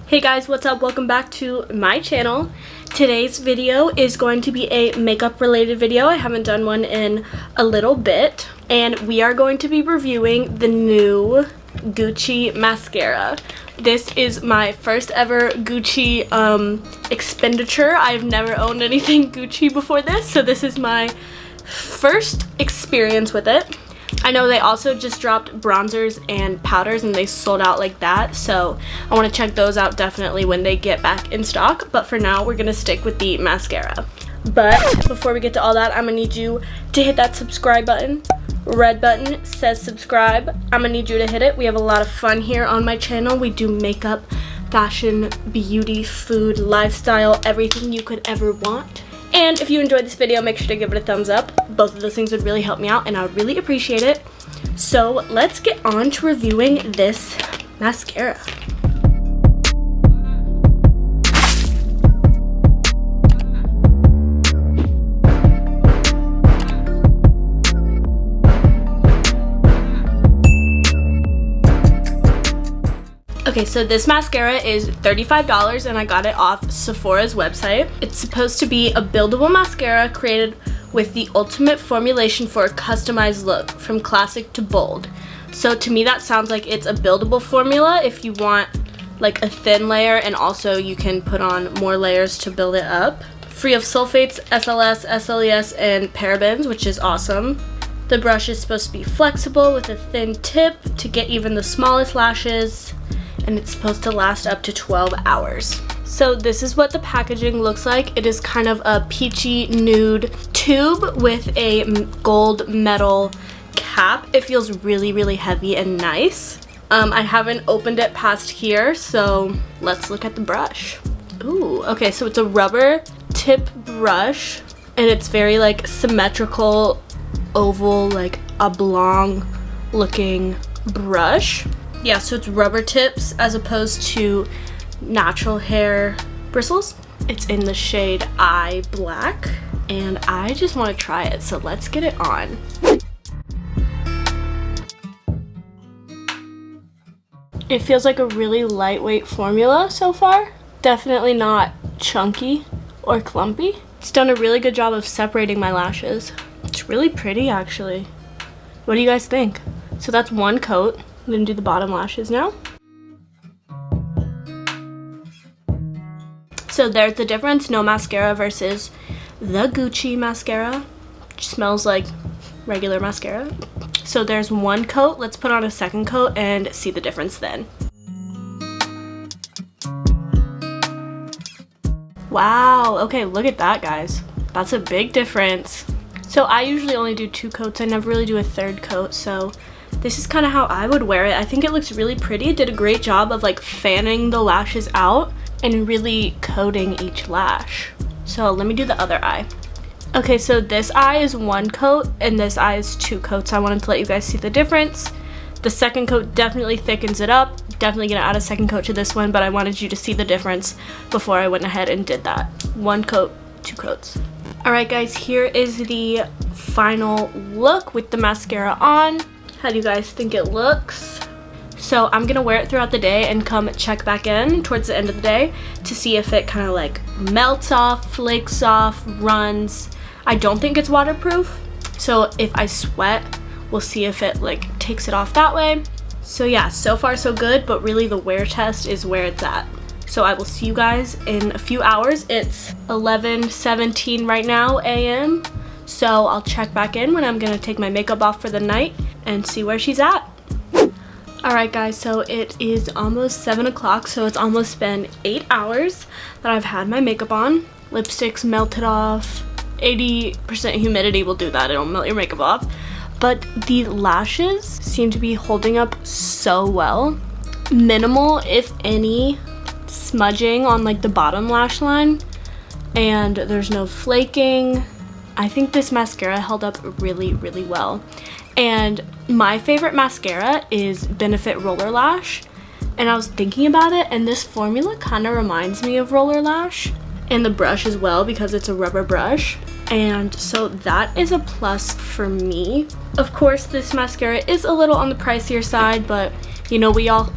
Hey guys, what's up? Welcome back to my channel. Today's video is going to be a makeup related video. I haven't done one in a little bit, and we are going to be reviewing the new Gucci mascara. This is my first ever Gucci expenditure. I've never owned anything Gucci before this, so this is my first experience with it. I know they also just dropped bronzers and powders and they sold out like that, so I want to check those out definitely when they get back in stock, but for now we're gonna stick with the mascara. But before we get to all that, I'm gonna need you to hit that subscribe button. Red button says subscribe. I'm gonna need you to hit it. We have a lot of fun here on my channel. We do makeup, fashion, beauty, food, lifestyle, everything you could ever want. And if you enjoyed this video, make sure to give it a thumbs up. Both of those things would really help me out and I would really appreciate it. So let's get on to reviewing this mascara. Okay, so this mascara is $35 and I got it off Sephora's website. It's supposed to be a buildable mascara created with the ultimate formulation for a customized look, from classic to bold. So to me that sounds like it's a buildable formula if you want like a thin layer, and also you can put on more layers to build it up. Free of sulfates, SLS, SLES, and parabens, which is awesome. The brush is supposed to be flexible with a thin tip to get even the smallest lashes, and it's supposed to last up to 12 hours. So this is what the packaging looks like. It is kind of a peachy nude tube with a gold metal cap. It feels really, really heavy and nice. I haven't opened it past here, so let's look at the brush. Ooh, okay, so it's a rubber tip brush, and it's very like symmetrical, oval, like oblong looking brush. Yeah, so it's rubber tips as opposed to natural hair bristles. It's in the shade Eye Black, and I just want to try it, so let's get it on. It feels like a really lightweight formula so far. Definitely not chunky or clumpy. It's done a really good job of separating my lashes. It's really pretty actually. What do you guys think? So that's one coat. I'm gonna do the bottom lashes now. So there's the difference, no mascara versus the Gucci mascara, which smells like regular mascara. So there's one coat. Let's put on a second coat and see the difference then. Wow, okay, look at that, guys. That's a big difference. So I usually only do 2 coats. I never really do a third coat, so this is kind of how I would wear it. I think it looks really pretty. It did a great job of like fanning the lashes out and really coating each lash. So let me do the other eye. Okay, so this eye is 1 coat and this eye is 2 coats. I wanted to let you guys see the difference. The second coat definitely thickens it up. Definitely gonna add a second coat to this one, but I wanted you to see the difference before I went ahead and did that. 1 coat, 2 coats. All right guys, here is the final look with the mascara on. How do you guys think it looks? So I'm gonna wear it throughout the day and come check back in towards the end of the day to see if it kind of like melts off, flakes off, runs. I don't think it's waterproof, so if I sweat, we'll see if it like takes it off that way. So yeah, so far so good, but really the wear test is where it's at. So I will see you guys in a few hours. It's 11:17 right now a.m. So I'll check back in when I'm gonna take my makeup off for the night and see where she's at. Alright guys, so it is almost 7 o'clock, so it's almost been 8 hours that I've had my makeup on. Lipstick's melted off. 80% humidity will do that, it'll melt your makeup off. But the lashes seem to be holding up so well. Minimal, if any, smudging on like the bottom lash line, and there's no flaking. I think this mascara held up really, really well. And my favorite mascara is Benefit Roller Lash, and I was thinking about it, and this formula kind of reminds me of Roller Lash, and the brush as well because it's a rubber brush, and so that is a plus for me. Of course this mascara is a little on the pricier side, but you know, we all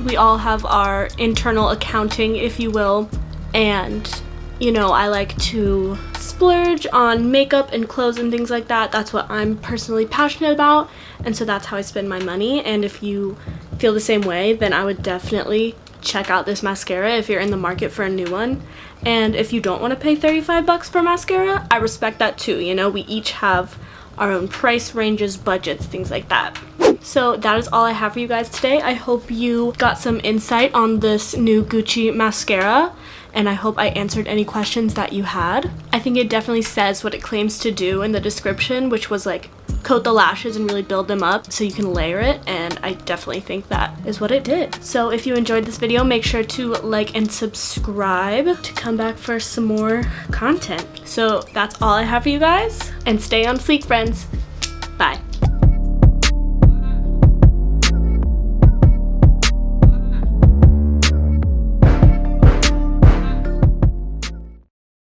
we all have our internal accounting, if you will, and you know, I like to splurge on makeup and clothes and things like that. That's what I'm personally passionate about, and so that's how I spend my money. And if you feel the same way, then I would definitely check out this mascara if you're in the market for a new one. And if you don't want to pay 35 bucks for mascara, I respect that too. You know, we each have our own price ranges, budgets, things like that. So that is all I have for you guys today. I hope you got some insight on this new Gucci mascara, and I hope I answered any questions that you had. I think it definitely says what it claims to do in the description, which was like coat the lashes and really build them up so you can layer it, and I definitely think that is what it did. So if you enjoyed this video, make sure to like and subscribe to come back for some more content. So that's all I have for you guys, and stay on fleek, friends.